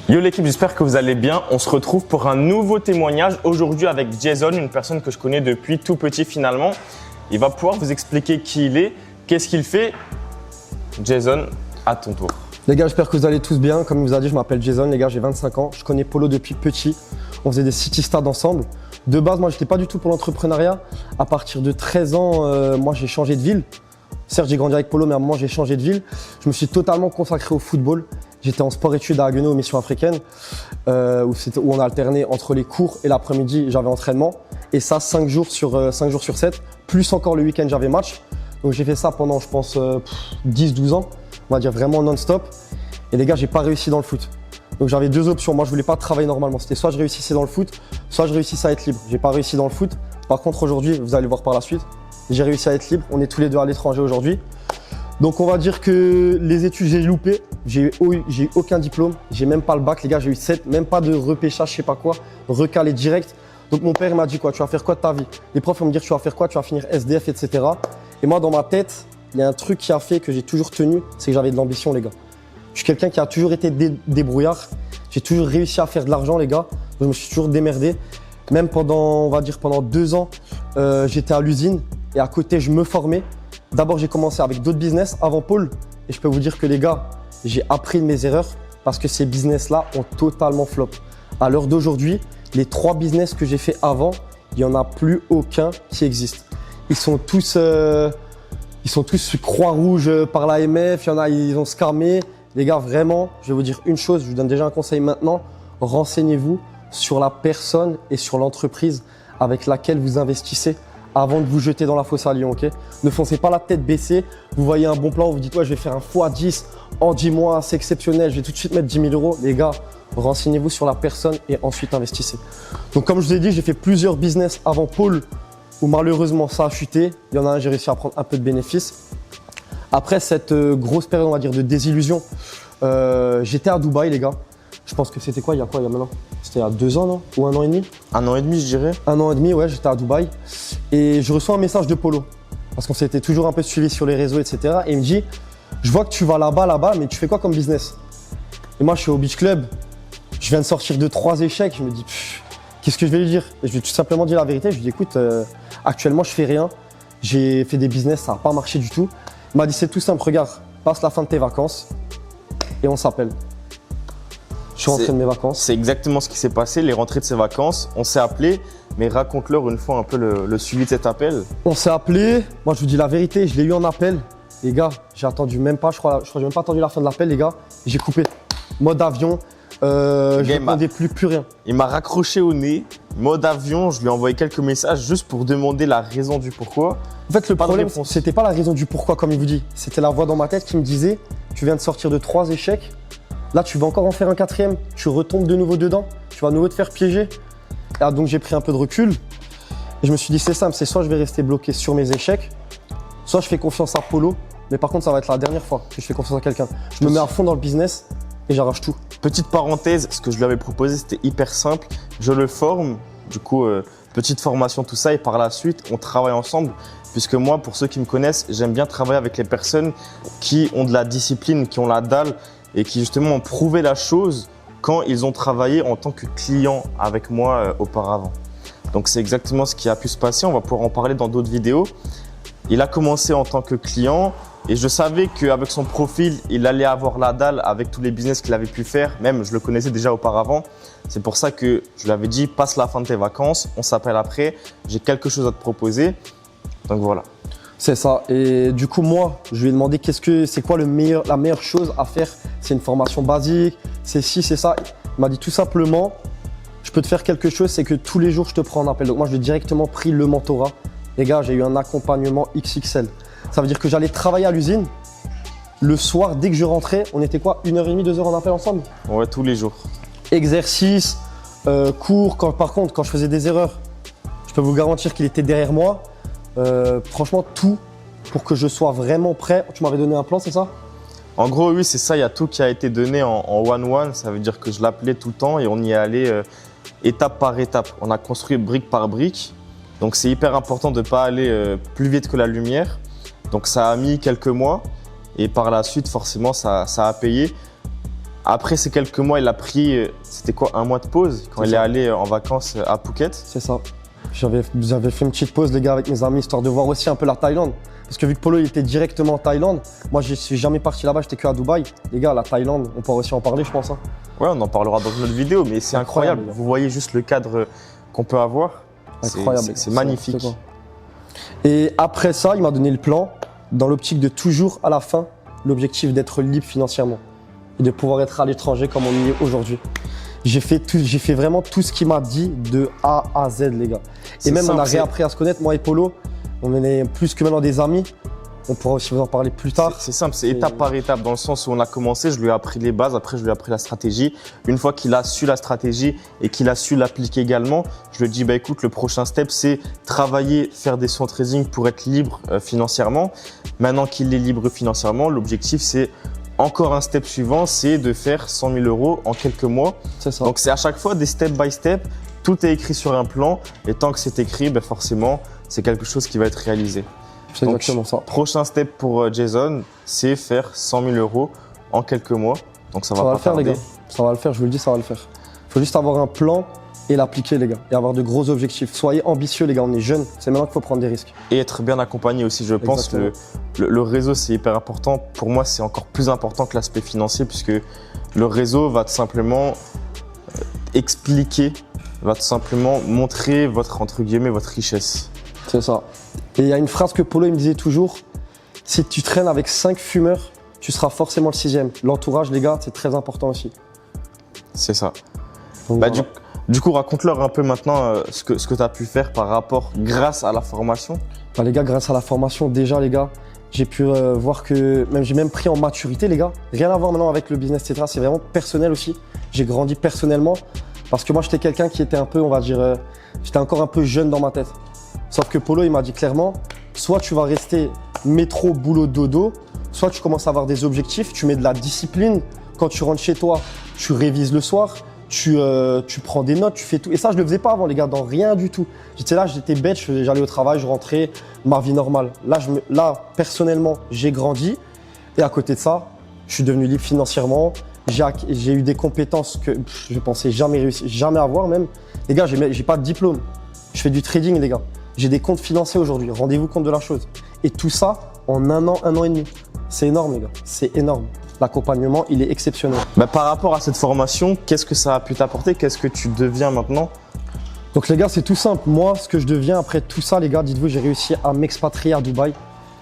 Yo l'équipe, j'espère que vous allez bien. On se retrouve pour un nouveau témoignage aujourd'hui avec Jason, une personne que je connais depuis tout petit finalement. Il va pouvoir vous expliquer qui il est, qu'est-ce qu'il fait. Jason, à ton tour. Les gars, j'espère que vous allez tous bien. Comme il vous a dit, je m'appelle Jason, les gars, j'ai 25 ans. Je connais Polo depuis petit. On faisait des city stades ensemble. De base, moi, j'étais pas du tout pour l'entrepreneuriat. À partir de 13 ans, moi, j'ai changé de ville. Certes, j'ai grandi avec Polo, mais à un moment, j'ai changé de ville. Je me suis totalement consacré au football. J'étais en sport-études à Haguenau, aux missions africaines, où on a alterné entre les cours et l'après-midi, j'avais entraînement. Et ça, 5 jours sur 7, plus encore le week-end, j'avais match. Donc, j'ai fait ça pendant, je pense, 10-12 ans. On va dire vraiment non-stop. Et les gars, j'ai pas réussi dans le foot. Donc j'avais deux options. Moi, je voulais pas travailler normalement. C'était soit je réussissais dans le foot, soit je réussissais à être libre. J'ai pas réussi dans le foot. Par contre, aujourd'hui, vous allez voir par la suite, j'ai réussi à être libre. On est tous les deux à l'étranger aujourd'hui. Donc on va dire que les études, j'ai loupé. J'ai eu aucun diplôme. J'ai même pas le bac. Les gars, j'ai eu 7. Même pas de repêchage, je sais pas quoi. Recalé direct. Donc mon père m'a dit quoi? Tu vas faire quoi de ta vie? Les profs vont me dire tu vas faire quoi? Tu vas finir SDF, etc. Et moi, dans ma tête, il y a un truc qui a fait que j'ai toujours tenu, c'est que j'avais de l'ambition, les gars. Je suis quelqu'un qui a toujours été débrouillard. J'ai toujours réussi à faire de l'argent, les gars. Je me suis toujours démerdé. Même pendant, on va dire, pendant 2 ans, j'étais à l'usine et à côté, je me formais. D'abord, j'ai commencé avec d'autres business avant Paul. Et je peux vous dire que les gars, j'ai appris de mes erreurs parce que ces business-là ont totalement flop. À l'heure d'aujourd'hui, les 3 business que j'ai fait avant, il n'y en a plus aucun qui existe. Ils sont tous Croix-Rouge par l'AMF, il y en a, ils ont scamé. Les gars, vraiment, je vais vous dire une chose, je vous donne déjà un conseil maintenant. Renseignez-vous sur la personne et sur l'entreprise avec laquelle vous investissez avant de vous jeter dans la fosse à lion, ok? Ne foncez pas la tête baissée. Vous voyez un bon plan, vous dites, ouais, je vais faire un x10 en 10 mois, c'est exceptionnel, je vais tout de suite mettre 10 000 euros. Les gars, renseignez-vous sur la personne et ensuite investissez. Donc, comme je vous ai dit, j'ai fait plusieurs business avant Paul où malheureusement ça a chuté. Il y en a un, j'ai réussi à prendre un peu de bénéfices. Après cette grosse période, on va dire, de désillusion, j'étais à Dubaï, les gars. Je pense que c'était quoi, il y a maintenant? C'était il y a 2 ans, non? Ou 1 an et demi? 1 an et demi, je dirais. 1 an et demi, ouais, j'étais à Dubaï. Et je reçois un message de Polo. Parce qu'on s'était toujours un peu suivi sur les réseaux, etc. Et il me dit, je vois que tu vas là-bas, mais tu fais quoi comme business? Et moi, je suis au Beach Club. Je viens de sortir de 3 échecs. Je me dis, qu'est-ce que je vais lui dire? Et je lui ai tout simplement dit la vérité. Je lui ai dit, écoute, actuellement, je fais rien. J'ai fait des business, ça n'a pas marché du tout. Il m'a dit, c'est tout simple, regarde, passe la fin de tes vacances et on s'appelle. Je suis rentré de mes vacances. C'est exactement ce qui s'est passé, les rentrées de ses vacances. On s'est appelé, mais raconte-leur une fois un peu le suivi de cet appel. On s'est appelé. Moi, je vous dis la vérité, je l'ai eu en appel. Les gars, j'ai attendu même pas, je crois que j'ai même pas attendu la fin de l'appel, les gars. J'ai coupé. Mode avion. Je ne demandais plus rien. Il m'a raccroché au nez, mode avion, je lui ai envoyé quelques messages juste pour demander la raison du pourquoi. En fait, le problème, c'était pas la raison du pourquoi, comme il vous dit. C'était la voix dans ma tête qui me disait, tu viens de sortir de 3 échecs, là tu vas encore en faire un 4e, tu retombes de nouveau dedans, tu vas à nouveau te faire piéger. Et donc j'ai pris un peu de recul et je me suis dit, c'est simple, c'est soit je vais rester bloqué sur mes échecs, soit je fais confiance à Polo, mais par contre ça va être la dernière fois que je fais confiance à quelqu'un. Je me mets à fond dans le business et j'arrache tout. Petite parenthèse, ce que je lui avais proposé, c'était hyper simple. Je le forme, du coup, petite formation, tout ça, et par la suite, on travaille ensemble. Puisque moi, pour ceux qui me connaissent, j'aime bien travailler avec les personnes qui ont de la discipline, qui ont la dalle et qui justement ont prouvé la chose quand ils ont travaillé en tant que client avec moi auparavant. Donc c'est exactement ce qui a pu se passer. On va pouvoir en parler dans d'autres vidéos. Il a commencé en tant que client. Et je savais qu'avec son profil, il allait avoir la dalle avec tous les business qu'il avait pu faire. Même, je le connaissais déjà auparavant. C'est pour ça que je lui avais dit, passe la fin de tes vacances, on s'appelle après. J'ai quelque chose à te proposer. Donc voilà. C'est ça. Et du coup, moi, je lui ai demandé c'est quoi la meilleure chose à faire. C'est une formation basique, c'est ci, c'est ça. Il m'a dit tout simplement, je peux te faire quelque chose, c'est que tous les jours, je te prends en appel. Donc moi, je lui ai directement pris le mentorat. Les gars, j'ai eu un accompagnement XXL. Ça veut dire que j'allais travailler à l'usine. Le soir, dès que je rentrais, on était quoi? 1h30, 2 heures en appel ensemble? Ouais, tous les jours. Exercice, cours. Par contre, quand je faisais des erreurs, je peux vous garantir qu'il était derrière moi. Franchement, tout pour que je sois vraiment prêt. Tu m'avais donné un plan, c'est ça? En gros, oui, c'est ça. Il y a tout qui a été donné en one-one. Ça veut dire que je l'appelais tout le temps et on y est allé étape par étape. On a construit brique par brique. Donc, c'est hyper important de ne pas aller plus vite que la lumière. Donc, ça a mis quelques mois. Et par la suite, forcément, ça a payé. Après ces quelques mois, il a pris, c'était quoi, un mois de pause quand il est allé en vacances à Phuket. C'est ça. J'avais fait une petite pause, les gars, avec mes amis, histoire de voir aussi un peu la Thaïlande. Parce que vu que Polo il était directement en Thaïlande, moi je suis jamais parti là-bas, j'étais que à Dubaï. Les gars, la Thaïlande, on pourra aussi en parler, je pense. Hein. Ouais, on en parlera dans une autre vidéo, mais c'est incroyable. Incroyable. Vous voyez juste le cadre qu'on peut avoir. Incroyable. C'est magnifique. Et après ça, il m'a donné le plan, dans l'optique de toujours, à la fin, l'objectif d'être libre financièrement et de pouvoir être à l'étranger comme on y est aujourd'hui. J'ai fait vraiment tout ce qu'il m'a dit de A à Z, les gars. Et même on a réappris à se connaître, moi et Polo. On est plus que maintenant des amis. On pourra aussi vous en parler plus tard. C'est simple, c'est étape par étape, dans le sens où on a commencé, je lui ai appris les bases, après je lui ai appris la stratégie. Une fois qu'il a su la stratégie et qu'il a su l'appliquer également, je lui ai dit, bah écoute, le prochain step, c'est travailler, faire des sessions de trading pour être libre financièrement. Maintenant qu'il est libre financièrement, l'objectif, c'est encore un step suivant, c'est de faire 100 000 € en quelques mois. C'est ça. Donc c'est à chaque fois des step by step, tout est écrit sur un plan, et tant que c'est écrit, ben forcément, c'est quelque chose qui va être réalisé. C'est exactement ça. Prochain step pour Jason, c'est faire 100 000 € en quelques mois. Donc ça va pas le faire, tarder. les gars. Ça va le faire, je vous le dis, ça va le faire. Il faut juste avoir un plan et l'appliquer, les gars. Et avoir de gros objectifs. Soyez ambitieux, les gars, on est jeunes. C'est maintenant qu'il faut prendre des risques. Et être bien accompagné aussi, je pense. Le réseau, c'est hyper important. Pour moi, c'est encore plus important que l'aspect financier, puisque le réseau va tout simplement expliquer, va tout simplement montrer votre, entre guillemets, votre richesse. C'est ça. Et il y a une phrase que Polo il me disait toujours, si tu traînes avec 5 fumeurs, tu seras forcément le 6e. L'entourage, les gars, c'est très important aussi. C'est ça. Donc, bah, voilà. du coup, raconte-leur un peu maintenant ce que tu as pu faire par rapport, grâce à la formation. Bah, les gars, grâce à la formation, déjà, les gars, j'ai pu voir que j'ai même pris en maturité, les gars. Rien à voir maintenant avec le business, etc. C'est vraiment personnel aussi. J'ai grandi personnellement parce que moi, j'étais quelqu'un qui était un peu, on va dire, j'étais encore un peu jeune dans ma tête. Sauf que Polo, il m'a dit clairement, soit tu vas rester métro, boulot, dodo, soit tu commences à avoir des objectifs, tu mets de la discipline. Quand tu rentres chez toi, tu révises le soir, tu prends des notes, tu fais tout. Et ça, je ne le faisais pas avant, les gars, dans rien du tout. J'étais là, j'étais bête, j'allais au travail, je rentrais, ma vie normale. Là, personnellement, j'ai grandi. Et à côté de ça, je suis devenu libre financièrement. J'ai eu des compétences que je pensais jamais avoir même. Les gars, j'ai pas de diplôme. Je fais du trading, les gars. J'ai des comptes financiers aujourd'hui. Rendez-vous compte de la chose. Et tout ça en un an et demi. C'est énorme, les gars. C'est énorme. L'accompagnement, il est exceptionnel. Bah, par rapport à cette formation, qu'est-ce que ça a pu t'apporter? Qu'est-ce que tu deviens maintenant? Donc les gars, c'est tout simple. Moi, ce que je deviens après tout ça, les gars, dites-vous, j'ai réussi à m'expatrier à Dubaï.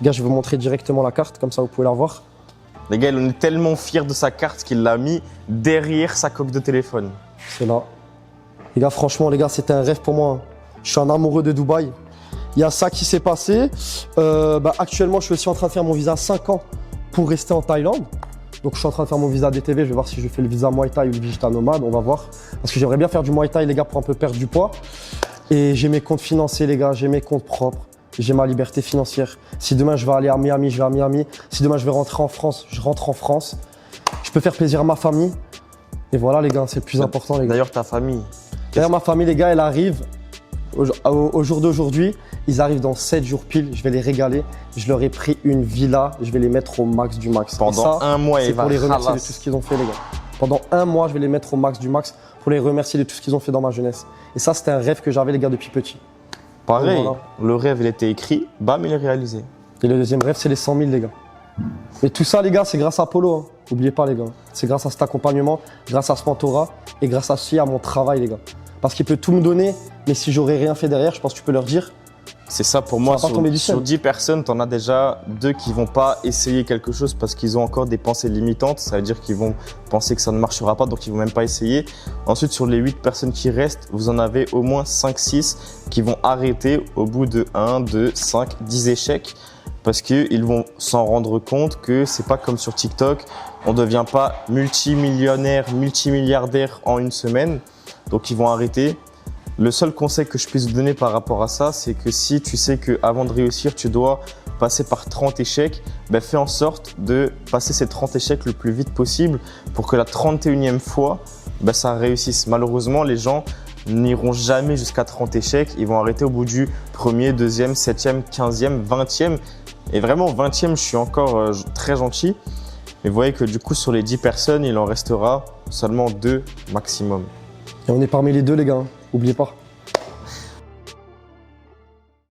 Les gars, je vais vous montrer directement la carte, comme ça vous pouvez la voir. Les gars, on est tellement fiers de sa carte qu'il l'a mis derrière sa coque de téléphone. C'est là. Les gars, franchement, les gars, c'était un rêve pour moi. Je suis un amoureux de Dubaï. Il y a ça qui s'est passé. Actuellement, je suis aussi en train de faire mon visa 5 ans pour rester en Thaïlande. Donc, je suis en train de faire mon visa DTV. Je vais voir si je fais le visa Muay Thai ou le digital nomade. On va voir. Parce que j'aimerais bien faire du Muay Thai, les gars, pour un peu perdre du poids. Et j'ai mes comptes financiers, les gars. J'ai mes comptes propres. J'ai ma liberté financière. Si demain, je vais aller à Miami, je vais à Miami. Si demain, je vais rentrer en France, je rentre en France. Je peux faire plaisir à ma famille. Et voilà, les gars, c'est le plus important, les gars. D'ailleurs, ta famille. D'ailleurs, ma famille, les gars, elle arrive au jour d'aujourd'hui. Ils arrivent dans 7 jours pile. Je vais les régaler. Je leur ai pris une villa. Je vais les mettre au max du max. Pendant un mois, c'est pour les remercier de tout ce qu'ils ont fait, les gars. Pendant un mois, je vais les mettre au max du max pour les remercier de tout ce qu'ils ont fait dans ma jeunesse. Et ça, c'était un rêve que j'avais, les gars, depuis petit. Pareil, voilà. Le rêve, il était écrit, bam, il est réalisé. Et le deuxième rêve, c'est les 100 000, les gars. Et tout ça, les gars, c'est grâce à Polo. Hein. N'oubliez pas, les gars. C'est grâce à cet accompagnement, grâce à ce mentorat et grâce aussi à mon travail, les gars. Parce qu'il peut tout me donner, mais si j'aurais rien fait derrière, je pense que tu peux leur dire. C'est ça pour moi, va pas tomber du ciel. sur 10 personnes, tu en as déjà 2 qui vont pas essayer quelque chose parce qu'ils ont encore des pensées limitantes. Ça veut dire qu'ils vont penser que ça ne marchera pas, donc ils vont même pas essayer. Ensuite, sur les 8 personnes qui restent, vous en avez au moins 5-6 qui vont arrêter au bout de 1, 2, 5, 10 échecs. Parce qu'ils vont s'en rendre compte que c'est pas comme sur TikTok, on ne devient pas multimillionnaire, multimilliardaire en une semaine. Donc ils vont arrêter. Le seul conseil que je puisse vous donner par rapport à ça, c'est que si tu sais qu'avant de réussir, tu dois passer par 30 échecs, ben fais en sorte de passer ces 30 échecs le plus vite possible pour que la 31e fois, ben ça réussisse. Malheureusement, les gens n'iront jamais jusqu'à 30 échecs. Ils vont arrêter au bout du 1er, 2e, 7e, 15e, 20e. Et vraiment, 20e, je suis encore très gentil. Mais vous voyez que du coup, sur les 10 personnes, il en restera seulement 2 maximum. Et on est parmi les deux, les gars, hein. Oubliez pas.